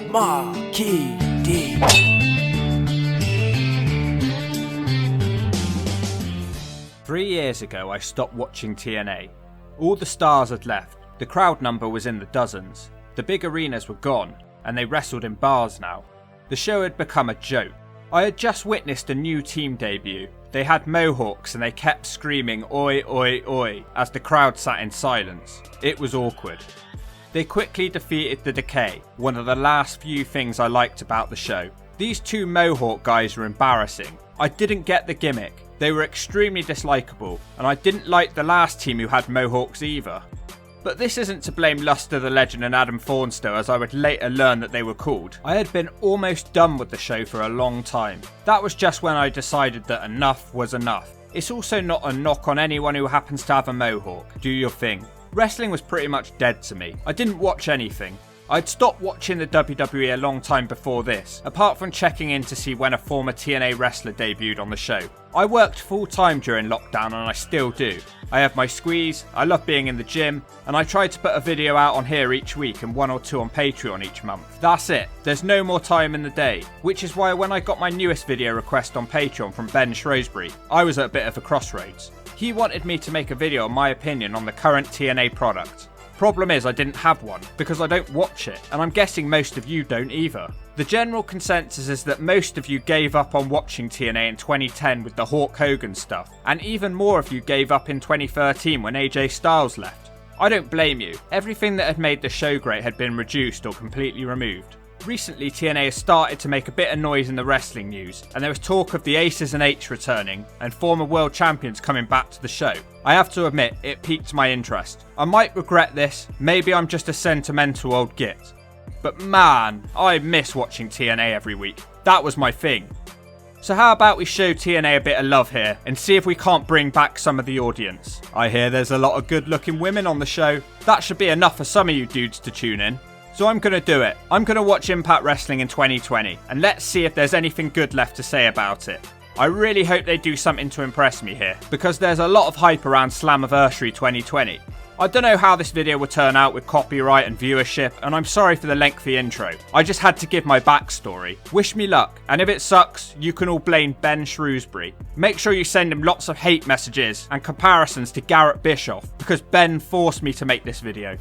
Marquee D. 3 years ago I stopped watching TNA. All the stars had left, the crowd number was in the dozens, the big arenas were gone, and they wrestled in bars now. The show had become a joke. I had just witnessed a new team debut. They had mohawks and they kept screaming "Oi, oi, oi" as the crowd sat in silence. It was awkward. They quickly defeated the Decay, one of the last few things I liked about the show. These two mohawk guys were embarrassing. I didn't get the gimmick. They were extremely dislikable, and I didn't like the last team who had mohawks either. But this isn't to blame Luster the Legend and Adam Thornstowe, as I would later learn that they were called. I had been almost done with the show for a long time. That was just when I decided that enough was enough. It's also not a knock on anyone who happens to have a mohawk. Do your thing. Wrestling was pretty much dead to me. I didn't watch anything. I'd stopped watching the WWE a long time before this, apart from checking in to see when a former TNA wrestler debuted on the show. I worked full time during lockdown and I still do. I have my squeeze, I love being in the gym, and I try to put a video out on here each week and 1 or 2 on Patreon each month. That's it, there's no more time in the day, which is why when I got my newest video request on Patreon from Ben Shrewsbury, I was at a bit of a crossroads. He wanted me to make a video on my opinion on the current TNA product. Problem is I didn't have one, because I don't watch it, and I'm guessing most of you don't either. The general consensus is that most of you gave up on watching TNA in 2010 with the Hulk Hogan stuff, and even more of you gave up in 2013 when AJ Styles left. I don't blame you. Everything that had made the show great had been reduced or completely removed. Recently, TNA has started to make a bit of noise in the wrestling news, and there was talk of the Aces and H returning, and former world champions coming back to the show. I have to admit, it piqued my interest. I might regret this, maybe I'm just a sentimental old git. But man, I miss watching TNA every week. That was my thing. So how about we show TNA a bit of love here, and see if we can't bring back some of the audience. I hear there's a lot of good looking women on the show. That should be enough for some of you dudes to tune in. So I'm going to do it. I'm going to watch Impact Wrestling in 2020, and let's see if there's anything good left to say about it. I really hope they do something to impress me here, because there's a lot of hype around Slammiversary 2020. I don't know how this video will turn out with copyright and viewership, and I'm sorry for the lengthy intro. I just had to give my backstory. Wish me luck, and if it sucks, you can all blame Ben Shrewsbury. Make sure you send him lots of hate messages and comparisons to Garrett Bischoff, because Ben forced me to make this video.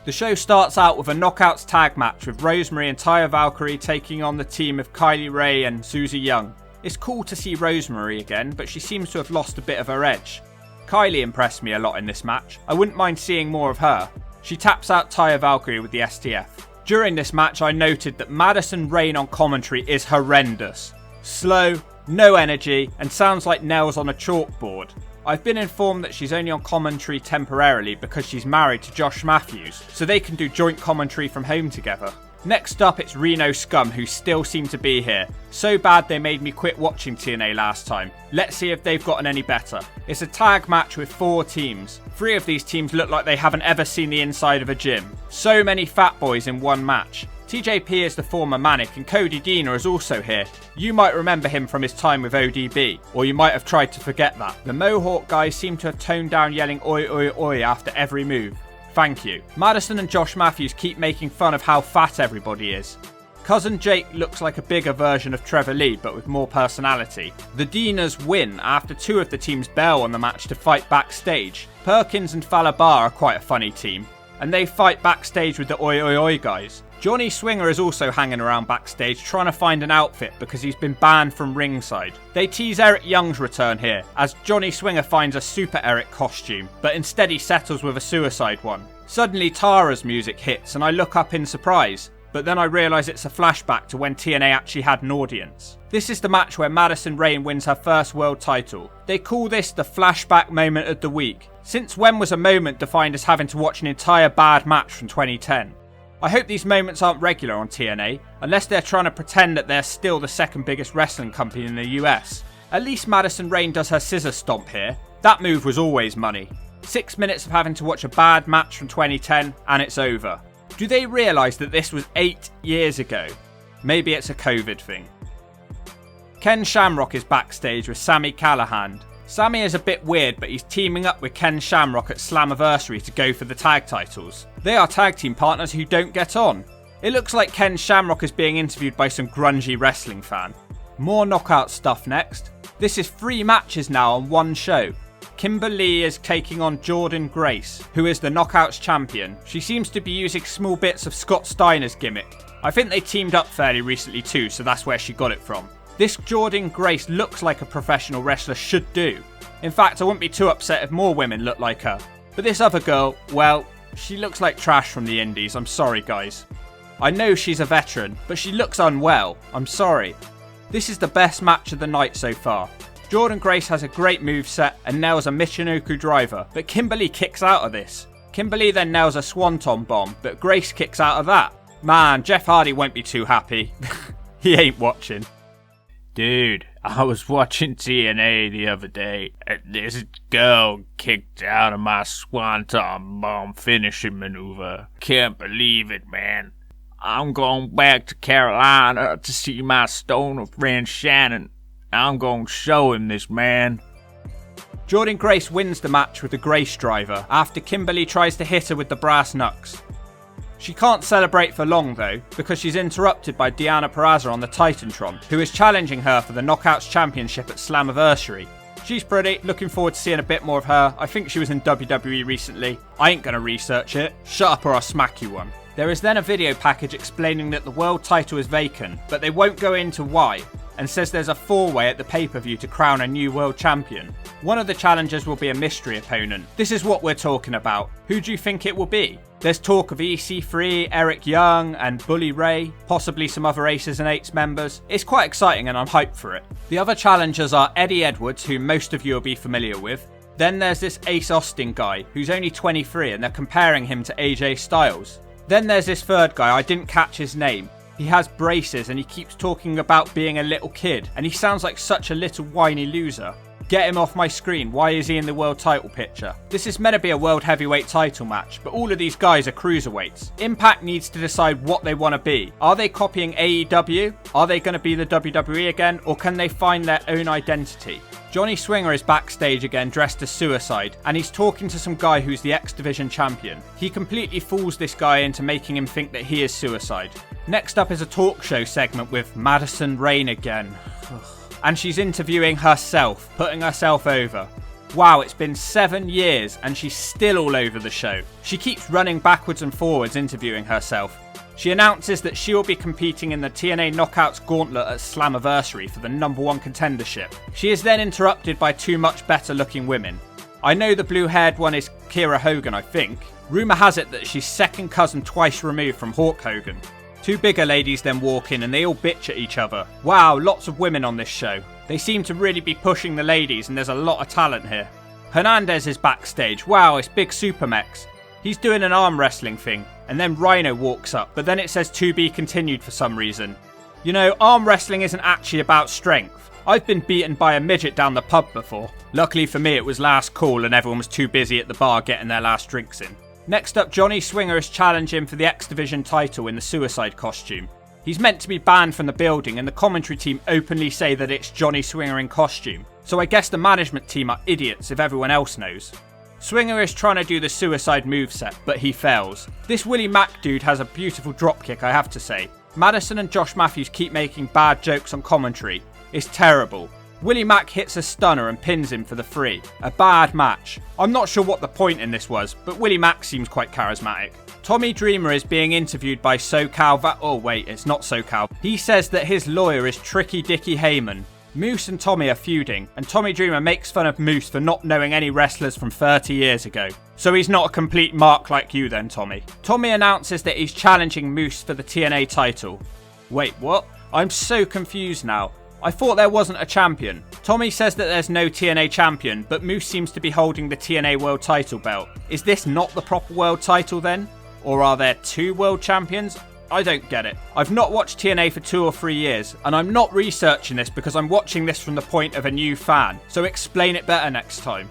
The show starts out with a knockouts tag match with Rosemary and Taya Valkyrie taking on the team of Kylie Rae and Susie Young. It's cool to see Rosemary again, but she seems to have lost a bit of her edge. Kylie impressed me a lot in this match. I wouldn't mind seeing more of her. She taps out Taya Valkyrie with the STF. During this match I noted that Madison Rayne on commentary is horrendous. Slow, no energy, and sounds like nails on a chalkboard. I've been informed that she's only on commentary temporarily because she's married to Josh Matthews, so they can do joint commentary from home together. Next up it's Reno Scum, who still seem to be here. So bad they made me quit watching TNA last time. Let's see if they've gotten any better. It's a tag match with 4 teams. 3 of these teams look like they haven't ever seen the inside of a gym. So many fat boys in one match. TJP is the former Manic, and Cody Deaner is also here. You might remember him from his time with ODB, or you might have tried to forget that. The Mohawk guys seem to have toned down yelling oi oi oi after every move. Thank you. Madison and Josh Matthews keep making fun of how fat everybody is. Cousin Jake looks like a bigger version of Trevor Lee, but with more personality. The Deaners win after 2 of the teams bail on the match to fight backstage. Perkins and Falabar are quite a funny team, and they fight backstage with the oi oi oi guys. Johnny Swinger is also hanging around backstage trying to find an outfit because he's been banned from ringside. They tease Eric Young's return here, as Johnny Swinger finds a Super Eric costume, but instead he settles with a suicide one. Suddenly Tara's music hits and I look up in surprise, but then I realise it's a flashback to when TNA actually had an audience. This is the match where Madison Rayne wins her first world title. They call this the flashback moment of the week. Since when was a moment defined as having to watch an entire bad match from 2010? I hope these moments aren't regular on TNA, unless they're trying to pretend that they're still the second biggest wrestling company in the US. At least Madison Rayne does her scissor stomp here. That move was always money. 6 minutes of having to watch a bad match from 2010 and it's over. Do they realise that this was 8 years ago? Maybe it's a COVID thing. Ken Shamrock is backstage with Sami Callihan. Sami is a bit weird, but he's teaming up with Ken Shamrock at Slammiversary to go for the tag titles. They are tag team partners who don't get on. It looks like Ken Shamrock is being interviewed by some grungy wrestling fan. More knockout stuff next. This is 3 matches now on one show. Kimber is taking on Jordynne Grace, who is the Knockouts champion. She seems to be using small bits of Scott Steiner's gimmick. I think they teamed up fairly recently too, so that's where she got it from. This Jordynne Grace looks like a professional wrestler should do. In fact, I wouldn't be too upset if more women looked like her. But this other girl, well, she looks like trash from the indies, I'm sorry guys. I know she's a veteran, but she looks unwell, I'm sorry. This is the best match of the night so far. Jordynne Grace has a great moveset and nails a Michinoku driver, but Kimber kicks out of this. Kimber then nails a Swanton bomb, but Grace kicks out of that. Man, Jeff Hardy won't be too happy. He ain't watching. Dude, I was watching TNA the other day, and this girl kicked out of my Swanton bomb finishing maneuver. Can't believe it, man. I'm going back to Carolina to see my stoner friend Shannon. I'm going to show him this, man. Jordynne Grace wins the match with the Grace driver after Kimber tries to hit her with the brass knucks. She can't celebrate for long though, because she's interrupted by Deonna Purrazzo on the Titantron, who is challenging her for the Knockouts Championship at Slammiversary. She's pretty, looking forward to seeing a bit more of her. I think she was in WWE recently. I ain't gonna research it. Shut up or I'll smack you one. There is then a video package explaining that the world title is vacant, but they won't go into why, and says there's a 4-way at the pay-per-view to crown a new world champion. One of the challengers will be a mystery opponent. This is what we're talking about. Who do you think it will be? There's talk of EC3, Eric Young and Bully Ray, possibly some other Aces and Eights members. It's quite exciting and I'm hyped for it. The other challengers are Eddie Edwards, who most of you will be familiar with. Then there's this Ace Austin guy, who's only 23 and they're comparing him to AJ Styles. Then there's this third guy, I didn't catch his name. He has braces and he keeps talking about being a little kid, and he sounds like such a little whiny loser. Get him off my screen, why is he in the world title picture? This is meant to be a world heavyweight title match, but all of these guys are cruiserweights. Impact needs to decide what they want to be. Are they copying AEW? Are they going to be the WWE again? Or can they find their own identity? Johnny Swinger is backstage again dressed as Suicide, and he's talking to some guy who's the X Division champion. He completely fools this guy into making him think that he is Suicide. Next up is a talk show segment with Madison Rayne again. And she's interviewing herself, putting herself over. Wow, it's been 7 years and she's still all over the show. She keeps running backwards and forwards interviewing herself. She announces that she will be competing in the TNA Knockouts Gauntlet at Slammiversary for the #1 contendership. She is then interrupted by 2 much better looking women. I know the blue haired one is Kiera Hogan, I think. Rumour has it that she's second cousin twice removed from Hawk Hogan. 2 bigger ladies then walk in and they all bitch at each other. Wow, lots of women on this show. They seem to really be pushing the ladies and there's a lot of talent here. Hernandez is backstage. Wow, it's Big Supermex. He's doing an arm wrestling thing, and then Rhino walks up, but then it says to be continued for some reason. You know, arm wrestling isn't actually about strength. I've been beaten by a midget down the pub before. Luckily for me it was last call and everyone was too busy at the bar getting their last drinks in. Next up, Johnny Swinger is challenging for the X Division title in the Suicide costume. He's meant to be banned from the building and the commentary team openly say that it's Johnny Swinger in costume. So I guess the management team are idiots if everyone else knows. Swinger is trying to do the Suicide moveset, but he fails. This Willie Mack dude has a beautiful dropkick, I have to say. Madison and Josh Matthews keep making bad jokes on commentary. It's terrible. Willie Mack hits a stunner and pins him for the 3. A bad match. I'm not sure what the point in this was, but Willie Mack seems quite charismatic. Tommy Dreamer is being interviewed by oh wait, it's not SoCal. He says that his lawyer is Tricky Dicky Heyman. Moose and Tommy are feuding, and Tommy Dreamer makes fun of Moose for not knowing any wrestlers from 30 years ago. So he's not a complete mark like you then, Tommy. Tommy announces that he's challenging Moose for the TNA title. Wait, what? I'm so confused now. I thought there wasn't a champion. Tommy says that there's no TNA champion, but Moose seems to be holding the TNA world title belt. Is this not the proper world title then? Or are there 2 world champions? I don't get it. I've not watched TNA for 2 or 3 years, and I'm not researching this because I'm watching this from the point of a new fan, so explain it better next time.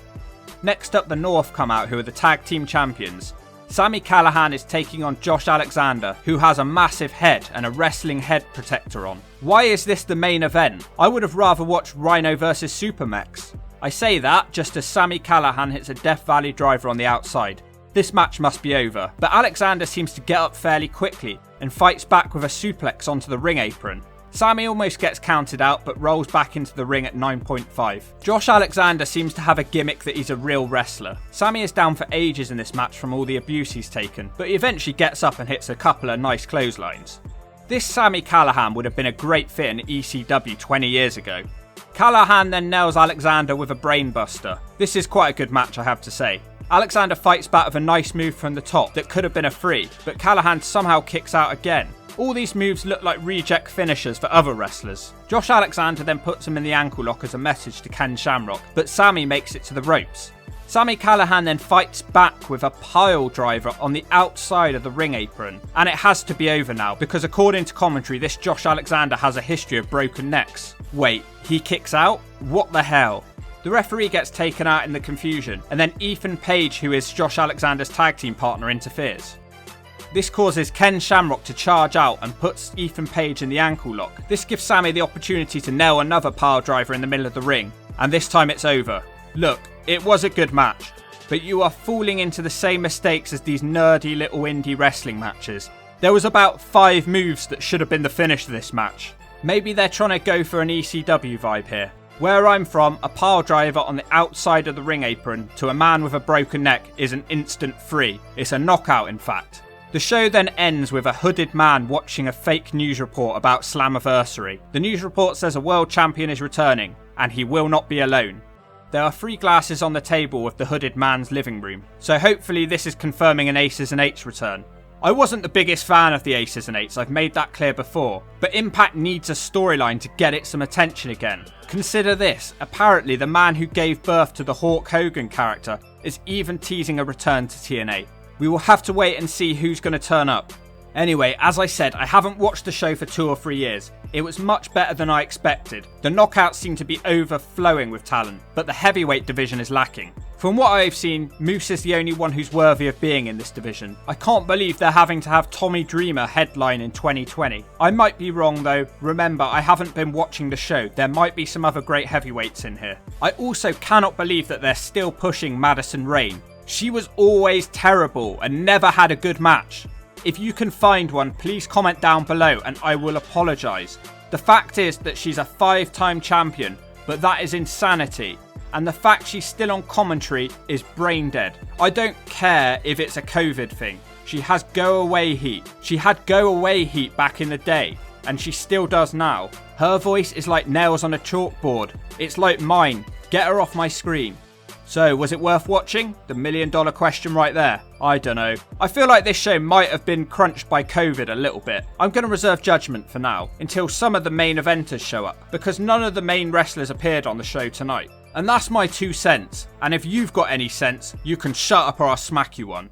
Next up, the North come out, who are the tag team champions. Sami Callihan is taking on Josh Alexander, who has a massive head and a wrestling head protector on. Why is this the main event? I would have rather watched Rhino vs Supermex. I say that just as Sami Callihan hits a Death Valley driver on the outside. This match must be over, but Alexander seems to get up fairly quickly. and fights back with a suplex onto the ring apron. Sami almost gets counted out but rolls back into the ring at 9.5. Josh Alexander seems to have a gimmick that he's a real wrestler. Sami is down for ages in this match from all the abuse he's taken, but he eventually gets up and hits a couple of nice clotheslines. This Sami Callihan would have been a great fit in ECW 20 years ago. Callihan then nails Alexander with a brainbuster. This is quite a good match, I have to say. Alexander fights back with a nice move from the top that could have been a free, but Callihan somehow kicks out again. All these moves look like reject finishers for other wrestlers. Josh Alexander then puts him in the ankle lock as a message to Ken Shamrock, but Sami makes it to the ropes. Sami Callihan then fights back with a pile driver on the outside of the ring apron, and it has to be over now because according to commentary this Josh Alexander has a history of broken necks. Wait, he kicks out? What the hell? The referee gets taken out in the confusion, and then Ethan Page, who is Josh Alexander's tag team partner, interferes. This causes Ken Shamrock to charge out and puts Ethan Page in the ankle lock. This gives Sami the opportunity to nail another pile driver in the middle of the ring, and this time it's over. Look, it was a good match, but you are falling into the same mistakes as these nerdy little indie wrestling matches. There was about 5 moves that should have been the finish of this match. Maybe they're trying to go for an ECW vibe here. Where I'm from, a pile driver on the outside of the ring apron to a man with a broken neck is an instant free. It's a knockout, in fact. The show then ends with a hooded man watching a fake news report about Slammiversary. The news report says a world champion is returning, and he will not be alone. There are 3 glasses on the table with the hooded man's living room, so hopefully this is confirming an Aces and Eights return. I wasn't the biggest fan of the Aces and Eights, I've made that clear before, but Impact needs a storyline to get it some attention again. Consider this, apparently the man who gave birth to the Hulk Hogan character is even teasing a return to TNA. We will have to wait and see who's going to turn up. Anyway, as I said, I haven't watched the show for 2 or 3 years. It was much better than I expected. The knockouts seem to be overflowing with talent, but the heavyweight division is lacking. From what I've seen, Moose is the only one who's worthy of being in this division. I can't believe they're having to have Tommy Dreamer headline in 2020. I might be wrong though. Remember, I haven't been watching the show. There might be some other great heavyweights in here. I also cannot believe that they're still pushing Madison Rayne. She was always terrible and never had a good match. If you can find one, please comment down below and I will apologise. The fact is that she's a 5-time champion, but that is insanity. And the fact she's still on commentary is brain dead. I don't care if it's a COVID thing. She has go away heat. She had go away heat back in the day, and she still does now. Her voice is like nails on a chalkboard. It's like mine. Get her off my screen. So, was it worth watching? The $1 million question right there. I don't know. I feel like this show might have been crunched by COVID a little bit. I'm going to reserve judgment for now, until some of the main eventers show up, because none of the main wrestlers appeared on the show tonight. And that's my 2 cents. And if you've got any sense, you can shut up or I'll smack you one.